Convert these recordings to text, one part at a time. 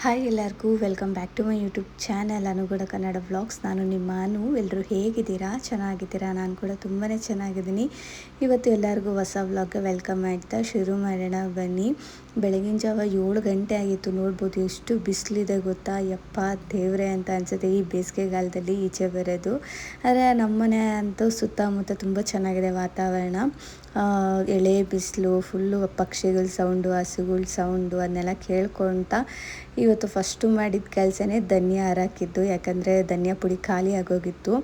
Hi ಎಲ್ಲರಿಗೂ welcome back to my YouTube channel ಅನುಗೂಡ Kannada vlogs. ನಾನು ನಿಮ್ಮ ಎಲ್ಲರೂ ಹೇಗಿದ್ದೀರಾ? ಚೆನ್ನಾಗಿದ್ದೀರಾ? ನಾನು ಕೂಡ ತುಂಬಾ ಚೆನ್ನಾಗಿದ್ದೀನಿ. ಇವತ್ತು ಎಲ್ಲರಿಗೂ ಹೊಸ ವ್ಲಾಗ್ಗೆ ವೆಲ್ಕಮ್ ಮಾಡ್ತಾ ಶುರು ಮಾಡೋಣ ಬನ್ನಿ. ಬೆಳಗಿನ ಜಾವ 7 ಗಂಟೆ ಆಗಿತ್ತು. ನೋಡ್ಬೋದು ಎಷ್ಟು ಬಿಸಿಲಿದೆ ಗೊತ್ತಾ. ಯಪ್ಪ ದೇವ್ರೆ ಅಂತ ಅನಿಸುತ್ತೆ ಈ ಬೇಸಿಗೆಗಾಲದಲ್ಲಿ ಈಚೆ ಬರೋದು. ಆದರೆ ನಮ್ಮನೆ ಅಂತೂ ಸುತ್ತಮುತ್ತ ತುಂಬ ಚೆನ್ನಾಗಿದೆ ವಾತಾವರಣ. ಎಳೆ ಬಿಸಿಲು, ಫುಲ್ಲು ಪಕ್ಷಿಗಳ ಸೌಂಡು, ಹಸುಗಳ ಸೌಂಡು ಅದನ್ನೆಲ್ಲ ಕೇಳ್ಕೊತ ಇವತ್ತು ಫಸ್ಟು ಮಾಡಿದ ಕೆಲಸನೇ ಧನ್ಯ ಹಾರಾಕಿದ್ದು. ಯಾಕಂದರೆ ಧನ್ಯ ಪುಡಿ ಖಾಲಿ ಆಗೋಗಿತ್ತು.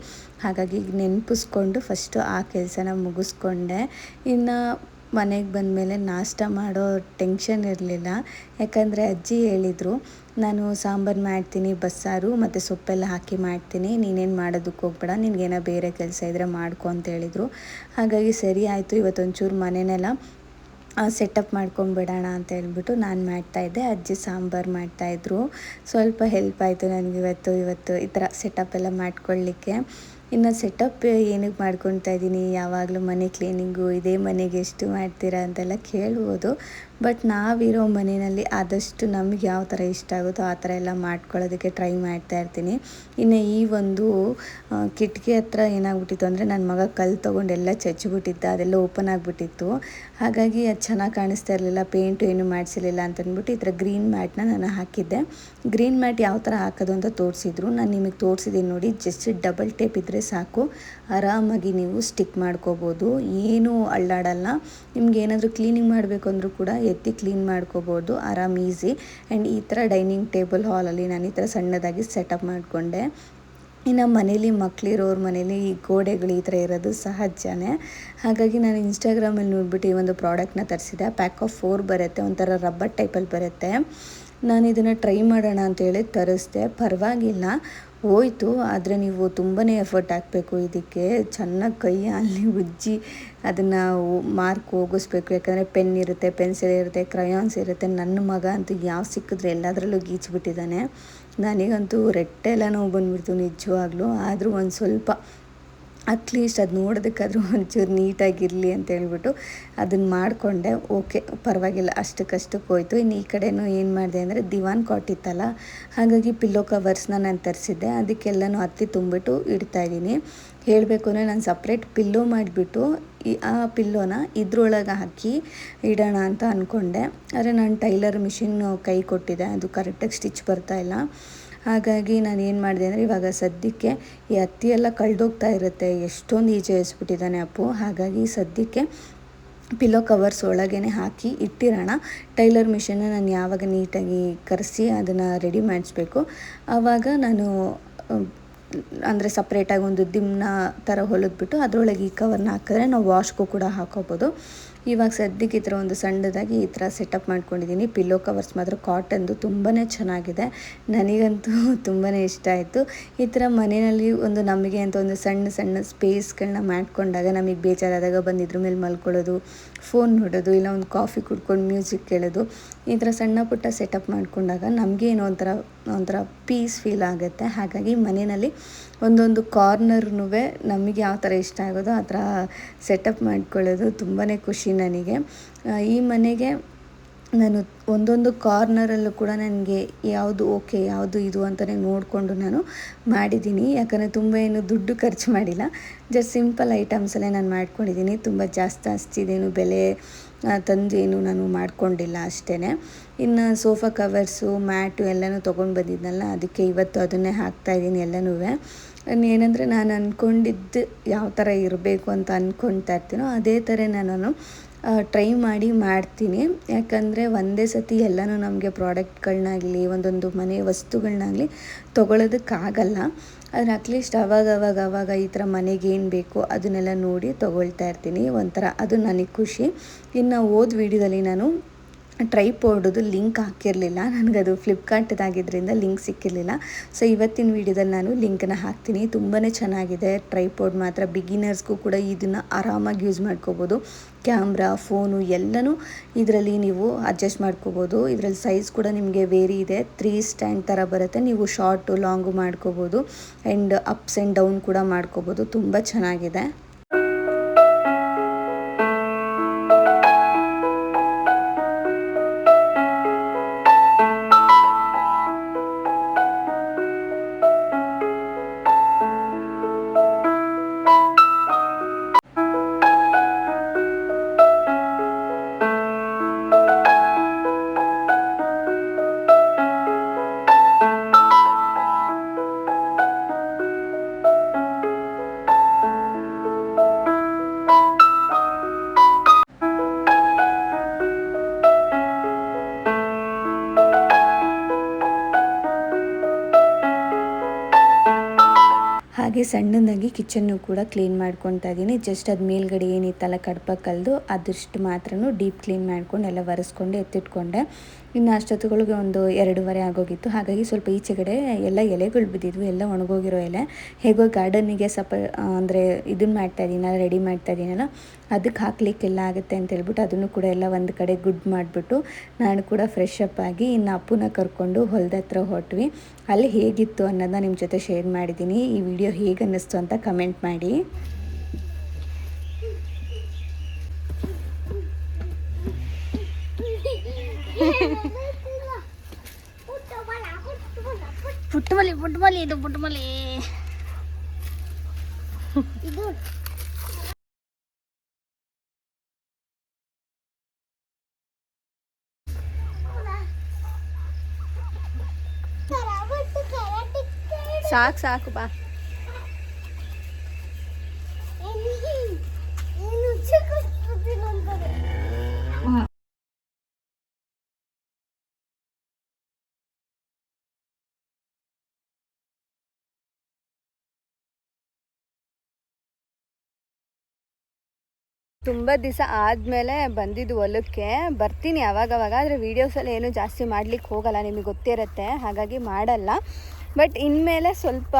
ಹಾಗಾಗಿ ನೆನಪಿಸ್ಕೊಂಡು ಫಸ್ಟು ಆ ಕೆಲಸನ ಮುಗಿಸ್ಕೊಂಡೆ. ಇನ್ನು ಮನೆಗೆ ಬಂದಮೇಲೆ ನಾಷ್ಟ ಮಾಡೋ ಟೆನ್ಷನ್ ಇರಲಿಲ್ಲ. ಯಾಕಂದರೆ ಅಜ್ಜಿ ಹೇಳಿದರು, ನಾನು ಸಾಂಬಾರು ಮಾಡ್ತೀನಿ, ಬಸ್ಸಾರು ಮತ್ತು ಸೊಪ್ಪೆಲ್ಲ ಹಾಕಿ ಮಾಡ್ತೀನಿ, ನೀನೇನು ಮಾಡೋದಕ್ಕೆ ಹೋಗ್ಬೇಡ, ನಿನಗೇನೋ ಬೇರೆ ಕೆಲಸ ಇದ್ದರೆ ಮಾಡ್ಕೊ ಅಂತ ಹೇಳಿದರು. ಹಾಗಾಗಿ ಸರಿ ಆಯಿತು, ಇವತ್ತೊಂಚೂರು ಮನೆಯೆಲ್ಲ ಸೆಟಪ್ ಮಾಡ್ಕೊಂಬಿಡೋಣ ಅಂತ ಹೇಳ್ಬಿಟ್ಟು ನಾನು ಮಾಡ್ತಾಯಿದ್ದೆ. ಅಜ್ಜಿ ಸಾಂಬಾರು ಮಾಡ್ತಾಯಿದ್ರು. ಸ್ವಲ್ಪ ಹೆಲ್ಪ್ ಆಯಿತು ನನಗೆ ಇವತ್ತು ಈ ಥರ ಸೆಟಪ್ ಎಲ್ಲ ಮಾಡ್ಕೊಳ್ಳಿಕ್ಕೆ. ಇನ್ನು ಸೆಟಪ್ ಏನಕ್ಕೆ ಮಾಡ್ಕೊತಾ ಇದ್ದೀನಿ, ಯಾವಾಗಲೂ ಮನೆ ಕ್ಲೀನಿಂಗು ಇದೇ ಮನೆಗೆ ಎಷ್ಟು ಮಾಡ್ತೀರಾ ಅಂತೆಲ್ಲ ಕೇಳ್ಬೋದು. ಬಟ್ ನಾವಿರೋ ಮನೆಯಲ್ಲಿ ಆದಷ್ಟು ನಮಗೆ ಯಾವ ಥರ ಇಷ್ಟ ಆಗುತ್ತೋ ಆ ಥರ ಎಲ್ಲ ಮಾಡ್ಕೊಳ್ಳೋದಕ್ಕೆ ಟ್ರೈ ಮಾಡ್ತಾಯಿರ್ತೀನಿ. ಇನ್ನು ಈ ಒಂದು ಕಿಟಕಿ ಹತ್ರ ಏನಾಗ್ಬಿಟ್ಟಿತ್ತು ಅಂದರೆ ನನ್ನ ಮಗ ಕಲ್ಲು ತೊಗೊಂಡು ಎಲ್ಲ ಚಚ್ಚಿಬಿಟ್ಟಿದ್ದ, ಅದೆಲ್ಲ ಓಪನ್ ಆಗಿಬಿಟ್ಟಿತ್ತು. ಹಾಗಾಗಿ ಅದು ಚೆನ್ನಾಗಿ ಕಾಣಿಸ್ತಾ ಇರಲಿಲ್ಲ, ಪೇಂಟು ಏನು ಮಾಡಿಸಿರಲಿಲ್ಲ ಅಂತಂದ್ಬಿಟ್ಟು ಈ ಥರ ಗ್ರೀನ್ ಮ್ಯಾಟ್ನ ನಾನು ಹಾಕಿದ್ದೆ. ಗ್ರೀನ್ ಮ್ಯಾಟ್ ಯಾವ ಥರ ಹಾಕೋದು ಅಂತ ತೋರಿಸಿದ್ರು. ನಾನು ನಿಮಗೆ ತೋರಿಸಿದ್ದೀನಿ ನೋಡಿ. ಜಸ್ಟ್ ಡಬಲ್ ಟೇಪ್ ಇದ್ದರೆ ಸಾಕು, ಆರಾಮಾಗಿ ನೀವು ಸ್ಟಿಕ್ ಮಾಡ್ಕೋಬೋದು, ಏನೂ ಅಳ್ಳಾಡಲ್ಲ. ನಿಮ್ಗೆ ಏನಾದರೂ ಕ್ಲೀನಿಂಗ್ ಮಾಡಬೇಕು ಅಂದರೂ ಕೂಡ ಎತ್ತಿ ಕ್ಲೀನ್ ಮಾಡ್ಕೋಬೋದು ಆರಾಮ್, ಈಸಿ. ಆ್ಯಂಡ್ ಈ ಥರ ಡೈನಿಂಗ್ ಟೇಬಲ್ ಹಾಲಲ್ಲಿ ನಾನು ಈ ಥರ ಸಣ್ಣದಾಗಿ ಸೆಟಪ್ ಮಾಡಿಕೊಂಡೆ. ಇನ್ನು ಮನೇಲಿ ಮಕ್ಕಳಿರೋರ ಮನೇಲಿ ಈ ಗೋಡೆಗಳು ಈ ಥರ ಇರೋದು ಸಹಜನೇ. ಹಾಗಾಗಿ ನಾನು ಇನ್ಸ್ಟಾಗ್ರಾಮಲ್ಲಿ ನೋಡ್ಬಿಟ್ಟು ಈ ಒಂದು ಪ್ರಾಡಕ್ಟ್ನ ತರಿಸಿದೆ. ಪ್ಯಾಕ್ ಆಫ್ 4 ಬರುತ್ತೆ, ಒಂಥರ ರಬ್ಬರ್ ಟೈಪಲ್ಲಿ ಬರುತ್ತೆ. ನಾನು ಇದನ್ನು ಟ್ರೈ ಮಾಡೋಣ ಅಂತೇಳಿ ತರಿಸ್ದೆ. ಪರವಾಗಿಲ್ಲ, ಹೋಯ್ತು. ಆದರೆ ನೀವು ತುಂಬಾ ಎಫರ್ಟ್ ಹಾಕಬೇಕು ಇದಕ್ಕೆ. ಚೆನ್ನಾಗಿ ಕೈ ಅಲ್ಲಿ ಉಜ್ಜಿ ಅದನ್ನು ಮಾರ್ಕ್ ಹೋಗಿಸ್ಬೇಕು. ಯಾಕಂದರೆ ಪೆನ್ ಇರುತ್ತೆ, ಪೆನ್ಸಿಲ್ ಇರುತ್ತೆ, ಕ್ರಯಾನ್ಸ್ ಇರುತ್ತೆ. ನನ್ನ ಮಗ ಅಂತೂ ಯಾವ ಸಿಕ್ಕಿದ್ರೆ ಎಲ್ಲದರಲ್ಲೂ ಗೀಚಿಬಿಟ್ಟಿದ್ದಾನೆ. ನನಗಂತೂ ರೆಟ್ಟೆಲ್ಲ ನೋವು ಬಂದುಬಿಡ್ತು ನಿಜವಾಗ್ಲೂ. ಆದರೂ ಒಂದು ಸ್ವಲ್ಪ ಅಟ್ಲೀಸ್ಟ್ ಅದು ನೋಡೋದಕ್ಕಾದ್ರೂ ಒಂಚೂರು ನೀಟಾಗಿರಲಿ ಅಂತ ಹೇಳ್ಬಿಟ್ಟು ಅದನ್ನು ಮಾಡಿಕೊಂಡೆ. ಓಕೆ, ಪರವಾಗಿಲ್ಲ, ಅಷ್ಟಕ್ಕಷ್ಟಕ್ಕೆ ಹೋಯ್ತು. ಇನ್ನು ಈ ಕಡೆಯೂ ಏನು ಮಾಡಿದೆ ಅಂದರೆ ದಿವಾನ್ ಕಾಟ್ ಇತ್ತಲ್ಲ, ಹಾಗಾಗಿ ಪಿಲ್ಲೋ ಕವರ್ಸ್ನ ನಾನು ತರಿಸಿದ್ದೆ. ಅದಕ್ಕೆಲ್ಲನೂ ಹತ್ತಿ ತುಂಬಿಟ್ಟು ಇಡ್ತಾಯಿದ್ದೀನಿ. ಹೇಳಬೇಕು ಅಂದರೆ ನಾನು ಸಪ್ರೇಟ್ ಪಿಲ್ಲೋ ಮಾಡಿಬಿಟ್ಟು ಆ ಪಿಲ್ಲೋನ ಇದ್ರೊಳಗೆ ಹಾಕಿ ಇಡೋಣ ಅಂತ ಅಂದ್ಕೊಂಡೆ. ಆದರೆ ನಾನು ಟೈಲರ್ ಮಿಷಿನ್ ಕೈ ಕೊಟ್ಟಿದ್ದೆ, ಅದು ಕರೆಕ್ಟಾಗಿ ಸ್ಟಿಚ್ ಬರ್ತಾಯಿಲ್ಲ. ಹಾಗಾಗಿ ನಾನು ಏನು ಮಾಡಿದೆ ಅಂದರೆ ಇವಾಗ ಸದ್ಯಕ್ಕೆ ಈ ಹತ್ತಿ ಎಲ್ಲ ಕಳೆದೋಗ್ತಾ ಇರುತ್ತೆ, ಎಷ್ಟೊಂದು ಈಚೆ ಎಸ್ಬಿಟ್ಟಿದ್ದಾನೆ ಅಪ್ಪು. ಹಾಗಾಗಿ ಸದ್ಯಕ್ಕೆ ಪಿಲ್ಲೋ ಕವರ್ಸ್ ಒಳಗೇ ಹಾಕಿ ಇಟ್ಟಿರೋಣ. ಟೈಲರ್ ಮಿಷಿನ್ನ ನಾನು ಯಾವಾಗ ನೀಟಾಗಿ ಕರೆಸಿ ಅದನ್ನು ರೆಡಿ ಮಾಡಿಸ್ಬೇಕು, ಆವಾಗ ನಾನು ಅಂದರೆ ಸಪ್ರೇಟಾಗಿ ಒಂದು ದಿಮ್ನ ಥರ ಹೊಲಿದ್ಬಿಟ್ಟು ಅದರೊಳಗೆ ಈ ಕವರ್ನ ಹಾಕಿದ್ರೆ ನಾವು ವಾಶ್ಗೂ ಕೂಡ ಹಾಕೋಬೋದು. ಇವಾಗ ಸದ್ಯಕ್ಕೆ ಈ ಥರ ಒಂದು ಸಣ್ಣದಾಗಿ ಈ ಥರ ಸೆಟಪ್ ಮಾಡ್ಕೊಂಡಿದ್ದೀನಿ. ಪಿಲ್ಲೋ ಕವರ್ಸ್ ಮಾತ್ರ ಕಾಟನ್ದು ತುಂಬಾ ಚೆನ್ನಾಗಿದೆ, ನನಗಂತೂ ತುಂಬಾ ಇಷ್ಟ ಆಯಿತು. ಈ ಥರ ಮನೆಯಲ್ಲಿ ಒಂದು ನಮಗೆ ಅಂತ ಒಂದು ಸಣ್ಣ ಸಣ್ಣ ಸ್ಪೇಸ್ಗಳನ್ನ ಮಾಡ್ಕೊಂಡಾಗ ನಮಗೆ ಬೇಜಾರಾದಾಗ ಬಂದು ಇದ್ರ ಮೇಲೆ ಮಲ್ಕೊಳ್ಳೋದು, ಫೋನ್ ನೋಡೋದು, ಇಲ್ಲ ಒಂದು ಕಾಫಿ ಕುಡ್ಕೊಂಡು ಮ್ಯೂಸಿಕ್ ಕೇಳೋದು, ಈ ಥರ ಸಣ್ಣ ಪುಟ್ಟ ಸೆಟಪ್ ಮಾಡ್ಕೊಂಡಾಗ ನಮಗೇನೋ ಒಂಥರ ಪೀಸ್ ಫೀಲ್ ಆಗುತ್ತೆ. ಹಾಗಾಗಿ ಮನೆಯಲ್ಲಿ ಒಂದೊಂದು ಕಾರ್ನರ್ನೂ ನಮಗೆ ಯಾವ ಥರ ಇಷ್ಟ ಆಗೋದು ಆ ಥರ ಸೆಟಪ್ ಮಾಡ್ಕೊಳ್ಳೋದು ತುಂಬಾ ಖುಷಿ ನನಗೆ. ಈ ಮನೆಗೆ ನಾನು ಒಂದೊಂದು ಕಾರ್ನರಲ್ಲೂ ಕೂಡ ನನಗೆ ಯಾವುದು ಓಕೆ, ಯಾವುದು ಇದು ಅಂತಲೇ ನೋಡಿಕೊಂಡು ನಾನು ಮಾಡಿದ್ದೀನಿ. ಯಾಕಂದರೆ ತುಂಬ ಏನು ದುಡ್ಡು ಖರ್ಚು ಮಾಡಿಲ್ಲ, ಜಸ್ಟ್ ಸಿಂಪಲ್ ಐಟಮ್ಸಲ್ಲೇ ನಾನು ಮಾಡ್ಕೊಂಡಿದ್ದೀನಿ. ತುಂಬ ಜಾಸ್ತಿದೇನು ಬೆಲೆ ತಂದೇನು ನಾನು ಮಾಡ್ಕೊಂಡಿಲ್ಲ ಅಷ್ಟೇ. ಇನ್ನು ಸೋಫಾ ಕವರ್ಸು, ಮ್ಯಾಟು ಎಲ್ಲನೂ ತೊಗೊಂಡು ಬಂದಿದ್ನಲ್ಲ, ಅದಕ್ಕೆ ಇವತ್ತು ಅದನ್ನೇ ಹಾಕ್ತಾಯಿದ್ದೀನಿ ಎಲ್ಲನೂ. ಏನಂದರೆ ನಾನು ಅಂದ್ಕೊಂಡಿದ್ದು ಯಾವ ಥರ ಇರಬೇಕು ಅಂತ ಅಂದ್ಕೊಳ್ತಾ ಇರ್ತೀನೋ ಅದೇ ಥರ ನಾನು ಟ್ರೈ ಮಾಡ್ತೀನಿ. ಯಾಕಂದರೆ ಒಂದೇ ಸತಿ ಎಲ್ಲನೂ ನಮಗೆ ಪ್ರಾಡಕ್ಟ್ಗಳನ್ನಾಗಲಿ ಒಂದೊಂದು ಮನೆ ವಸ್ತುಗಳನ್ನಾಗಲಿ ತೊಗೊಳೋದಕ್ಕಾಗಲ್ಲ. ಆದರೆ ಅಟ್ಲೀಸ್ಟ್ ಅವಾಗ ಈ ಥರ ಮನೆಗೆ ಏನು ಬೇಕೋ ಅದನ್ನೆಲ್ಲ ನೋಡಿ ತೊಗೊಳ್ತಾ ಇರ್ತೀನಿ. ಒಂಥರ ಅದು ನನಗೆ ಖುಷಿ. ಇನ್ನು ಹೋದ ವೀಡಿಯೋದಲ್ಲಿ ನಾನು ಟ್ರೈಪೋರ್ಡ್ದು ಲಿಂಕ್ ಹಾಕಿರಲಿಲ್ಲ, ನನಗದು ಫ್ಲಿಪ್ಕಾರ್ಟ್ದಾಗಿದ್ದರಿಂದ ಲಿಂಕ್ ಸಿಕ್ಕಿರಲಿಲ್ಲ. ಸೊ ಇವತ್ತಿನ ವೀಡಿಯೋದಲ್ಲಿ ನಾನು ಲಿಂಕನ್ನು ಹಾಕ್ತೀನಿ. ತುಂಬಾ ಚೆನ್ನಾಗಿದೆ ಟ್ರೈಪೋರ್ಡ್ ಮಾತ್ರ. ಬಿಗಿನರ್ಸ್ಗೂ ಕೂಡ ಇದನ್ನು ಆರಾಮಾಗಿ ಯೂಸ್ ಮಾಡ್ಕೋಬೋದು. ಕ್ಯಾಮ್ರಾ, ಫೋನು ಎಲ್ಲನೂ ಇದರಲ್ಲಿ ನೀವು ಅಡ್ಜಸ್ಟ್ ಮಾಡ್ಕೋಬೋದು. ಇದರಲ್ಲಿ ಸೈಜ್ ಕೂಡ ನಿಮಗೆ ವೇರಿ ಇದೆ. 3 ಸ್ಟ್ಯಾಂಡ್ ಥರ ಬರುತ್ತೆ, ನೀವು ಶಾರ್ಟು ಲಾಂಗು ಮಾಡ್ಕೋಬೋದು. ಆ್ಯಂಡ್ ಅಪ್ಸ್ ಆ್ಯಂಡ್ ಡೌನ್ ಕೂಡ ಮಾಡ್ಕೋಬೋದು. ತುಂಬ ಚೆನ್ನಾಗಿದೆ. ಹಾಗೆ ಸಣ್ಣದಾಗಿ ಕಿಚನ್ನು ಕೂಡ ಕ್ಲೀನ್ ಮಾಡ್ಕೊತಾ ಇದ್ದೀನಿ. ಜಸ್ಟ್ ಅದು ಮೇಲ್ಗಡೆ ಏನಿತ್ತಲ್ಲ ಕಡಪ ಕಲ್ದು ಅದಷ್ಟು ಮಾತ್ರನೂ ಡೀಪ್ ಕ್ಲೀನ್ ಮಾಡ್ಕೊಂಡು ಎಲ್ಲ ಒರೆಸ್ಕೊಂಡು ಎತ್ತಿಟ್ಕೊಂಡೆ. ಇನ್ನು ಅಷ್ಟೊತ್ತುಗಳಿಗೆ ಒಂದು 2:30 ಆಗೋಗಿತ್ತು. ಹಾಗಾಗಿ ಸ್ವಲ್ಪ ಈಚೆಗಡೆ ಎಲ್ಲ ಎಲೆಗಳು ಬಿದ್ದಿದ್ವು, ಎಲ್ಲ ಒಣಗೋಗಿರೋ ಎಲೆ. ಹೇಗೋ ಗಾರ್ಡನಿಗೆ ಸ್ವಲ್ಪ ಅಂದರೆ ಇದನ್ನು ಮಾಡ್ತಾಯಿದ್ದೀನಲ್ಲ, ರೆಡಿ ಮಾಡ್ತಾಯಿದ್ದೀನಲ್ಲ, ಅದಕ್ಕೆ ಹಾಕ್ಲಿಕ್ಕೆಲ್ಲ ಆಗುತ್ತೆ ಅಂತ ಹೇಳ್ಬಿಟ್ಟು ಅದನ್ನು ಕೂಡ ಎಲ್ಲ ಒಂದು ಕಡೆ ಗುಡ್ ಮಾಡಿಬಿಟ್ಟು ನಾನು ಕೂಡ ಫ್ರೆಶ್ ಅಪ್ ಆಗಿ ಇನ್ನು ಅಪ್ಪುನ ಕರ್ಕೊಂಡು ಹೊಲದ ಹತ್ರ ಹೊಟ್ವಿ. ಅಲ್ಲಿ ಹೇಗಿತ್ತು ಅನ್ನೋದನ್ನ ನಿಮ್ಮ ಜೊತೆ ಶೇರ್ ಮಾಡಿದ್ದೀನಿ. ಈ ವಿಡಿಯೋ ಹೇಗೆ ಅನ್ನಿಸ್ತು ಅಂತ ಕಮೆಂಟ್ ಮಾಡಿ. ಪುಟ್ಟಮಲ್ಲಿ ಇದು ಪುಟ್ಟಮಲ್ಲಿ ಇದು ಸಾಕು ಬಾ. ತುಂಬ ದಿವಸ ಆದಮೇಲೆ ಬಂದಿದ್ದು ಹೊಲಕ್ಕೆ. ಬರ್ತೀನಿ ಅವಾಗವಾಗ, ಆದರೆ ವೀಡಿಯೋಸಲ್ಲಿ ಏನೂ ಜಾಸ್ತಿ ಮಾಡಲಿಕ್ಕೆ ಹೋಗಲ್ಲ, ನಿಮಗೆ ಗೊತ್ತಿರುತ್ತೆ, ಹಾಗಾಗಿ ಮಾಡಲ್ಲ. ಬಟ್ ಇನ್ಮೇಲೆ ಸ್ವಲ್ಪ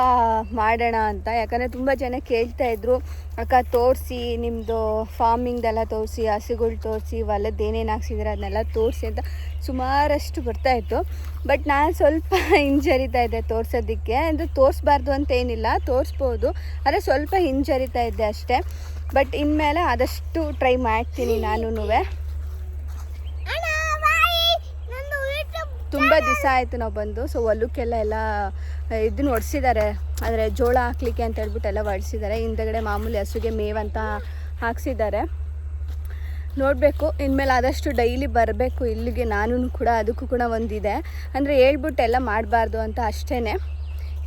ಮಾಡೋಣ ಅಂತ. ಯಾಕಂದರೆ ತುಂಬ ಜನ ಕೇಳ್ತಾಯಿದ್ರು, ಅಕ್ಕ ತೋರಿಸಿ ನಿಮ್ಮದು ಫಾರ್ಮಿಂಗ್ದೆಲ್ಲ ತೋರಿಸಿ, ಹಸುಗಳು ತೋರಿಸಿ, ಹೊಲದ್ದು ಏನೇನು ಹಾಕ್ಸಿದ್ರೆ ಅದನ್ನೆಲ್ಲ ತೋರಿಸಿ ಅಂತ ಸುಮಾರಷ್ಟು ಬರ್ತಾಯಿತ್ತು. ಬಟ್ ನಾನು ಸ್ವಲ್ಪ ಹಿಂಜರಿತಾ ಇದ್ದೆ ತೋರಿಸೋದಕ್ಕೆ. ಅಂದರೆ ತೋರಿಸ್ಬಾರ್ದು ಅಂತ ಏನಿಲ್ಲ, ತೋರಿಸ್ಬೋದು, ಆದರೆ ಸ್ವಲ್ಪ ಹಿಂಜರಿತಾ ಇದ್ದೆ ಅಷ್ಟೇ. ಬಟ್ ಇನ್ಮೇಲೆ ಆದಷ್ಟು ಟ್ರೈ ಮಾಡ್ತೀನಿ ನಾನು. ತುಂಬ ದಿವಸ ಆಯಿತು ನಾವು ಬಂದು. ಸೊ ಹೊಲಕ್ಕೆಲ್ಲ ಇದನ್ನು ಒಡಿಸಿದ್ದಾರೆ, ಅಂದರೆ ಜೋಳ ಹಾಕ್ಲಿಕ್ಕೆ ಅಂತ ಹೇಳ್ಬಿಟ್ಟು ಎಲ್ಲ ಒಡಿಸಿದ್ದಾರೆ. ಹಿಂದಗಡೆ ಮಾಮೂಲಿ ಹಸುಗೆ ಮೇವಂತ ಹಾಕ್ಸಿದ್ದಾರೆ. ನೋಡಬೇಕು, ಇನ್ಮೇಲೆ ಆದಷ್ಟು ಡೈಲಿ ಬರಬೇಕು ಇಲ್ಲಿಗೆ ನಾನು ಕೂಡ. ಅದಕ್ಕೂ ಕೂಡ ಒಂದಿದೆ, ಅಂದರೆ ಹೇಳ್ಬಿಟ್ಟು ಎಲ್ಲ ಮಾಡಬಾರ್ದು ಅಂತ ಅಷ್ಟೇ.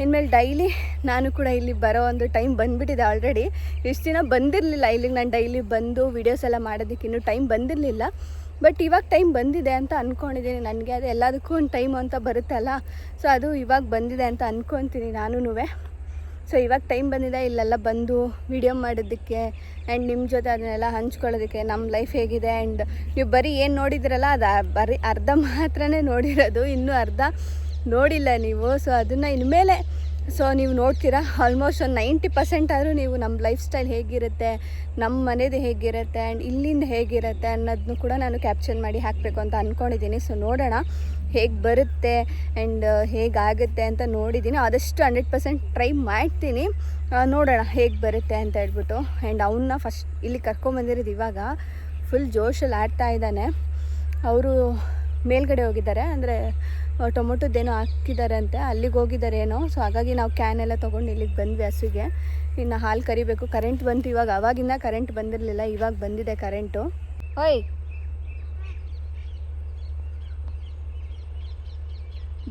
ಇನ್ಮೇಲೆ ಡೈಲಿ ನಾನು ಕೂಡ ಇಲ್ಲಿ ಬರೋ ಒಂದು ಟೈಮ್ ಬಂದುಬಿಟ್ಟಿದೆ ಆಲ್ರೆಡಿ. ಇಷ್ಟು ದಿನ ಬಂದಿರಲಿಲ್ಲ ಇಲ್ಲಿಗೆ ನಾನು ಡೈಲಿ ಬಂದು ವೀಡಿಯೋಸ್ ಎಲ್ಲ ಮಾಡೋದಕ್ಕೆ ಇನ್ನೂ ಟೈಮ್ ಬಂದಿರಲಿಲ್ಲ. ಬಟ್ ಇವಾಗ ಟೈಮ್ ಬಂದಿದೆ ಅಂತ ಅಂದ್ಕೊಂಡಿದ್ದೀನಿ. ನನಗೆ ಅದು ಎಲ್ಲದಕ್ಕೂ ಒಂದು ಟೈಮ್ ಅಂತ ಬರುತ್ತಲ್ಲ, ಸೊ ಅದು ಇವಾಗ ಬಂದಿದೆ ಅಂತ ಅಂದ್ಕೊತೀನಿ ನಾನು. ಸೊ ಇವಾಗ ಟೈಮ್ ಬಂದಿದೆ ಇಲ್ಲೆಲ್ಲ ಬಂದು ವಿಡಿಯೋ ಮಾಡೋದಕ್ಕೆ ಆ್ಯಂಡ್ ನಿಮ್ಮ ಜೊತೆ ಅದನ್ನೆಲ್ಲ ಹಂಚ್ಕೊಳ್ಳೋದಕ್ಕೆ. ನಮ್ಮ ಲೈಫ್ ಹೇಗಿದೆ ಆ್ಯಂಡ್ ನೀವು ಬರೀ ಏನು ನೋಡಿದ್ರಲ್ಲ ಅದು ಬರೀ ಅರ್ಧ ಮಾತ್ರನೇ ನೋಡಿರೋದು, ಇನ್ನೂ ಅರ್ಧ ನೋಡಿಲ್ಲ ನೀವು. ಸೊ ಅದನ್ನು ಇನ್ಮೇಲೆ ನೀವು ನೋಡ್ತೀರಾ. ಆಲ್ಮೋಸ್ಟ್ ಒಂದು 90% ಆದರೂ ನೀವು ನಮ್ಮ ಲೈಫ್ ಸ್ಟೈಲ್ ಹೇಗಿರುತ್ತೆ, ನಮ್ಮ ಮನೇದು ಹೇಗಿರುತ್ತೆ ಆ್ಯಂಡ್ ಇಲ್ಲಿಂದ ಹೇಗಿರುತ್ತೆ ಅನ್ನೋದನ್ನು ಕೂಡ ನಾನು ಕ್ಯಾಪ್ಚರ್ ಮಾಡಿ ಹಾಕಬೇಕು ಅಂತ ಅಂದ್ಕೊಂಡಿದ್ದೀನಿ. ಸೊ ನೋಡೋಣ ಹೇಗೆ ಬರುತ್ತೆ ಆ್ಯಂಡ್ ಹೇಗಾಗುತ್ತೆ ಅಂತ ನೋಡಿದ್ದೀನಿ. ಆದಷ್ಟು 100% ಟ್ರೈ ಮಾಡ್ತೀನಿ, ನೋಡೋಣ ಹೇಗೆ ಬರುತ್ತೆ ಅಂತ ಹೇಳ್ಬಿಟ್ಟು. ಆ್ಯಂಡ್ ಅವನ್ನ ಫಸ್ಟ್ ಇಲ್ಲಿ ಕರ್ಕೊಂಬಂದಿರೋದು ಇವಾಗ ಫುಲ್ ಜೋಶಲ್ಲಿ ಆಡ್ತಾ ಇದ್ದಾನೆ. ಅವರು ಮೇಲ್ಗಡೆ ಹೋಗಿದ್ದಾರೆ, ಅಂದರೆ ಟೊಮೊಟೊದ್ದೇನೋ ಹಾಕಿದ್ದಾರೆ ಅಂತೆ, ಅಲ್ಲಿಗೆ ಹೋಗಿದ್ದಾರೆ ಏನೋ. ಸೊ ಹಾಗಾಗಿ ನಾವು ಕ್ಯಾನ್ ಎಲ್ಲ ತೊಗೊಂಡು ಇಲ್ಲಿಗೆ ಬಂದ್ವಿ ಹಸುಗೆ. ಇನ್ನು ಹಾಲು ಕರಿಬೇಕು. ಕರೆಂಟ್ ಬಂತು ಇವಾಗ, ಆವಾಗಿಂದ ಕರೆಂಟ್ ಬಂದಿರಲಿಲ್ಲ, ಇವಾಗ ಬಂದಿದೆ ಕರೆಂಟು. ಓಯ್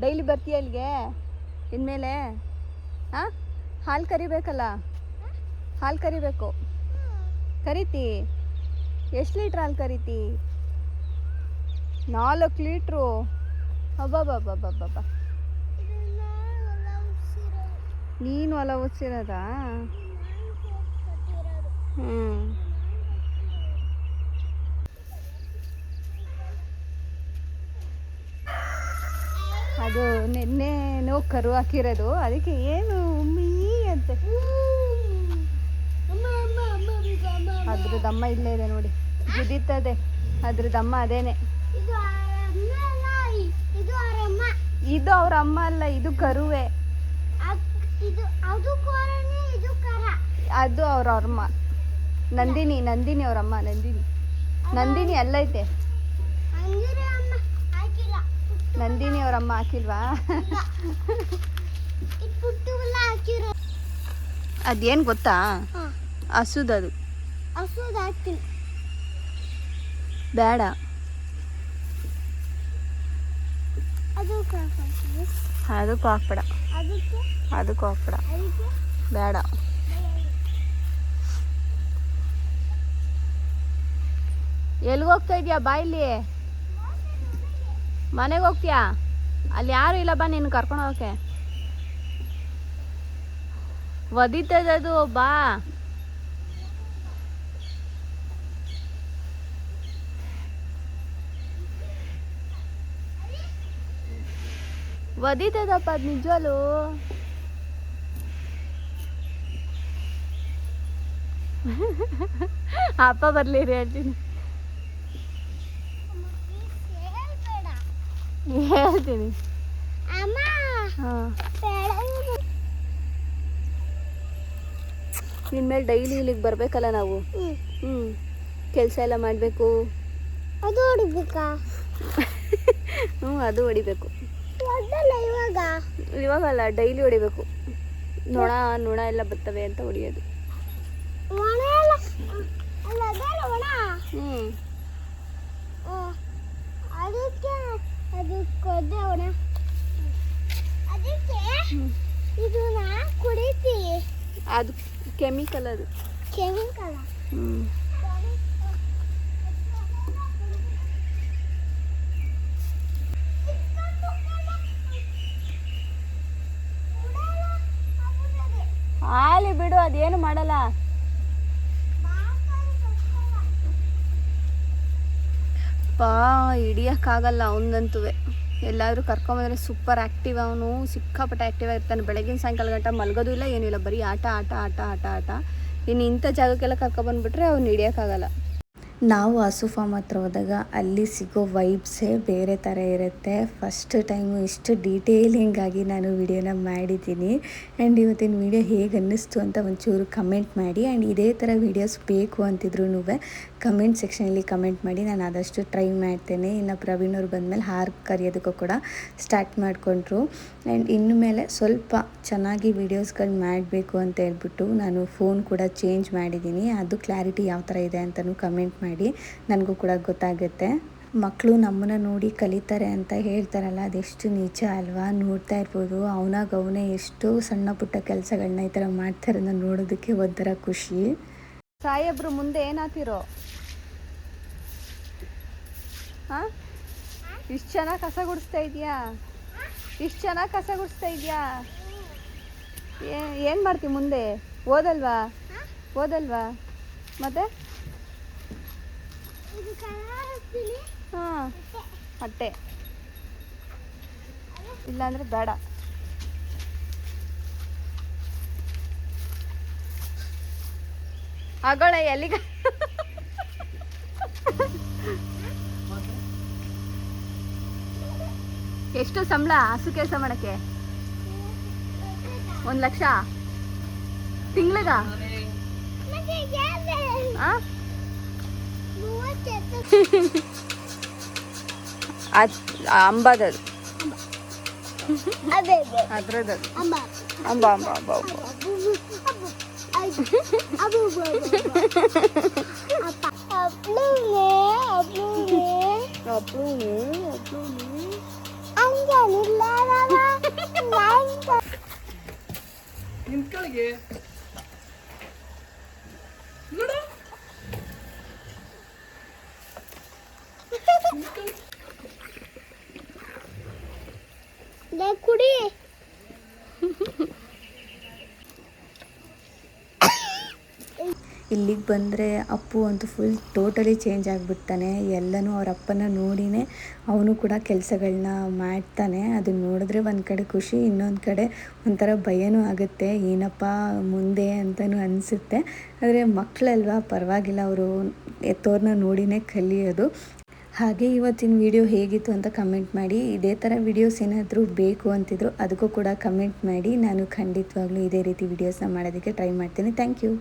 ಡೈಲಿ ಬರ್ತೀಯ ಇಲ್ಲಿಗೆ ಇನ್ಮೇಲೆ? ಹಾಂ, ಹಾಲು ಕರಿಬೇಕಲ್ಲ, ಹಾಲು ಕರಿಬೇಕು. ಕರಿತಿ? ಎಷ್ಟು ಲೀಟ್ರ್ ಹಾಲು ಕರಿತಿ? 4 ಲೀಟ್ರು. ಅಬ್ಬಬ್ಬಬ್ಬಬ್ಬಬ್ಬ, ನೀನು ಹೊಲ ಉಸಿರೋದಾ? ಅದು ನೆನ್ನೆನೋ ಕರು ಹಾಕಿರೋದು, ಅದಕ್ಕೆ ಏನು ಉಮ್ಮಿ ಅಂತೆ. ಅದ್ರದ್ದಮ್ಮ ಇಲ್ಲೇ ಇದೆ ನೋಡಿ, ಗುದಿತದೆ ಅದ್ರದ್ದಮ್ಮ. ಅದೇನೆ, ಇದು ಅವ್ರ ಅಮ್ಮ ಅಲ್ಲ, ಇದು ಕರುವೆ. ಅದು ಅವ್ರ ಅಮ್ಮ ನಂದಿನಿ. ಅವ್ರಮ್ಮ ನಂದಿನಿ ಅಲ್ಲೈತೆ. ನಂದಿನಿ ಅವ್ರಮ್ಮ ಹಾಕಿಲ್ವಾ? ಅದೇನು ಗೊತ್ತಾ, ಹಸುದದು. ಬೇಡ, ಅದಕ್ಕೂ ಹಾಕ್ಬೇಡ, ಬೇಡ. ಎಲ್ಲಿಗೆ ಹೋಗ್ತಾ ಇದೀಯಾ? ಬಾ ಇಲ್ಲಿ, ಮನೆಗೆ ಹೋಗ್ತೀಯಾ? ಅಲ್ಲಿ ಯಾರು ಇಲ್ಲ, ಬಾ ನೀನು ಕರ್ಕೊಂಡು ಹೋಗಕ್ಕೆ. ಒದಿತದದು ಬಾ. ಒದಿತದಪ್ಪ ಅದು ನಿಜವಲ್ಲೂ. ಅಪ್ಪ ಬರ್ಲಿರಿ ಹೇಳ್ತೀನಿ. ಹೇಳ್ತೀನಿ. ಇನ್ಮೇಲೆ ಡೈಲಿ ಇಲ್ಲಿಗೆ ಬರಬೇಕಲ್ಲ ನಾವು. ಕೆಲಸ ಎಲ್ಲ ಮಾಡಬೇಕು. ಅದು ಹೊಡಿಬೇಕಾ? ಅದು ಹೊಡಿಬೇಕು. ಇವಾಗ ಇವಾಗಲ್ಲ, ಡೈಲಿ ಹೊಡಿಬೇಕು. ನೊಣ ಎಲ್ಲ ಬರ್ತವೆ ಅಂತ ಹೊಡಿಯೋದು. ಅದು ಕೆಮಿಕಲ್. ಅದು ಕೆಮಿಕಲ್. ಆಲಿ ಬಿಡು, ಅದೇನು ಮಾಡಲ್ಲ. ಹಿಡಿಯೋಕ್ಕಾಗಲ್ಲ ಅವನಂತೂ. ಎಲ್ಲಾದರೂ ಕರ್ಕೊಂಬಂದ್ರೆ ಸೂಪರ್ ಆ್ಯಕ್ಟಿವ್. ಅವನು ಸಿಕ್ಕಾಪಟ್ಟೆ ಆ್ಯಕ್ಟಿವ್ ಆಗಿರ್ತಾನೆ. ಬೆಳಗಿನ ಸಾಯಂಕಾಲ ಗಂಟ ಮಲಗೋದು ಇಲ್ಲ, ಏನೂ ಇಲ್ಲ, ಬರೀ ಆಟ ಆಟ ಆಟ ಆಟ ಆಟ. ಇನ್ನು ಇಂಥ ಜಾಗಕ್ಕೆಲ್ಲ ಕರ್ಕೊಬಂದ್ಬಿಟ್ರೆ ಅವ್ನು ಹಿಡಿಯೋಕ್ಕಾಗಲ್ಲ. ನಾವು ಹಸು ಫಾರ್ಮ್ ಹತ್ರ ಹೋದಾಗ ಅಲ್ಲಿ ಸಿಗೋ ವೈಬ್ಸೇ ಬೇರೆ ಥರ ಇರುತ್ತೆ. ಫಸ್ಟ್ ಟೈಮು ಇಷ್ಟು ಡೀಟೇಲಿಂಗಾಗಿ ನಾನು ವಿಡಿಯೋನ ಮಾಡಿದ್ದೀನಿ. ಆ್ಯಂಡ್ ಇವತ್ತಿನ ವಿಡಿಯೋ ಹೇಗೆ ಅನ್ನಿಸ್ತು ಅಂತ ಒಂಚೂರು ಕಮೆಂಟ್ ಮಾಡಿ. ಆ್ಯಂಡ್ ಇದೇ ಥರ ವೀಡಿಯೋಸ್ ಬೇಕು ಅಂತಿದ್ರೂ ಕಮೆಂಟ್ ಸೆಕ್ಷನಲ್ಲಿ ಕಮೆಂಟ್ ಮಾಡಿ. ನಾನು ಆದಷ್ಟು ಟ್ರೈ ಮಾಡ್ತೇನೆ. ಇನ್ನು ಪ್ರವೀಣ್ ಅವ್ರು ಬಂದಮೇಲೆ ಹಾರು ಕರಿಯೋದಕ್ಕೂ ಕೂಡ ಸ್ಟಾರ್ಟ್ ಮಾಡಿಕೊಂಡ್ರು. ಆ್ಯಂಡ್ ಇನ್ನು ಮೇಲೆ ಸ್ವಲ್ಪ ಚೆನ್ನಾಗಿ ವೀಡಿಯೋಸ್ಗಳು ಮಾಡಬೇಕು ಅಂತ ಹೇಳ್ಬಿಟ್ಟು ನಾನು ಫೋನ್ ಕೂಡ ಚೇಂಜ್ ಮಾಡಿದ್ದೀನಿ. ಅದು ಕ್ಲಾರಿಟಿ ಯಾವ ಥರ ಇದೆ ಅಂತಲೂ ಕಮೆಂಟ್ ಮಾಡಿ, ನನಗೂ ಕೂಡ ಗೊತ್ತಾಗುತ್ತೆ. ಮಕ್ಕಳು ನಮ್ಮನ್ನು ನೋಡಿ ಕಲಿತಾರೆ ಅಂತ ಹೇಳ್ತಾರಲ್ಲ, ಅದೆಷ್ಟು ನಿಜ ಅಲ್ವಾ. ನೋಡ್ತಾ ಇರ್ಬೋದು, ಅವನೇ ಎಷ್ಟು ಸಣ್ಣ ಪುಟ್ಟ ಕೆಲಸಗಳನ್ನ ಈ ಥರ ಮಾಡ್ತಾರನ್ನ ನೋಡೋದಕ್ಕೆ ಒಂಥರ ಖುಷಿ. ಸಾಹೇಬ್ರು ಮುಂದೆ ಏನಾಗ್ತಿರೋ? ಹಾಂ, ಇಷ್ಟು ಚೆನ್ನಾಗಿ ಕಸ ಗುಡಿಸ್ತಾ ಇದೆಯಾ? ಇಷ್ಟು ಚೆನ್ನಾಗಿ ಕಸ ಗುಡಿಸ್ತಾ ಇದೆಯಾ? ಏನು ಮಾಡ್ತೀವಿ ಮುಂದೆ? ಓದಲ್ವಾ? ಮತ್ತೆ ಹಾಂ, ಹೊಟ್ಟೆ ಇಲ್ಲಾಂದರೆ ಬೇಡ. ಆಗೋಳ ಎಲ್ಲಿಗ? ಎಷ್ಟು ಸಂಬಳ ಹಸು ಕೆಲಸ ಮಾಡೋಕ್ಕೆ? 1 ಲಕ್ಷ ತಿಂಗ್ಳಿಗ? ಅಂಬದದು ಅದ್ರದ್ದು ಅಂಬ ಅಂಬ ಅಂಬ ಅಂಬ. ಕುಡಿ. ಇಲ್ಲಿಗೆ ಬಂದರೆ ಅಪ್ಪು ಅಂತೂ ಫುಲ್ ಟೋಟಲಿ ಚೇಂಜ್ ಆಗಿಬಿಡ್ತಾನೆ. ಎಲ್ಲನೂ ಅವ್ರ ಅಪ್ಪನ ನೋಡಿನೇ ಅವನು ಕೂಡ ಕೆಲಸಗಳನ್ನ ಮಾಡ್ತಾನೆ. ಅದನ್ನ ನೋಡಿದ್ರೆ ಒಂದು ಕಡೆ ಖುಷಿ, ಇನ್ನೊಂದು ಕಡೆ ಒಂಥರ ಭಯನೂ ಆಗುತ್ತೆ. ಏನಪ್ಪ ಮುಂದೆ ಅಂತಲೂ ಅನಿಸುತ್ತೆ. ಆದರೆ ಮಕ್ಕಳಲ್ವಾ, ಪರವಾಗಿಲ್ಲ, ಅವರು ಎತ್ತೋರನ್ನ ನೋಡಿನೇ ಕಲಿಯೋದು. ಹಾಗೆ ಇವತ್ತಿನ ವಿಡಿಯೋ ಹೇಗಿತ್ತು ಅಂತ ಕಮೆಂಟ್ ಮಾಡಿ. ಇದೇ ಥರ ವಿಡಿಯೋಸ್ ಏನಾದರೂ ಬೇಕು ಅಂತಿದ್ರು ಅದಕ್ಕೂ ಕೂಡ ಕಮೆಂಟ್ ಮಾಡಿ. ನಾನು ಖಂಡಿತವಾಗ್ಲೂ ಇದೇ ರೀತಿ ವಿಡಿಯೋಸ್ನ ಮಾಡೋದಕ್ಕೆ ಟ್ರೈ ಮಾಡ್ತೀನಿ. Thank you.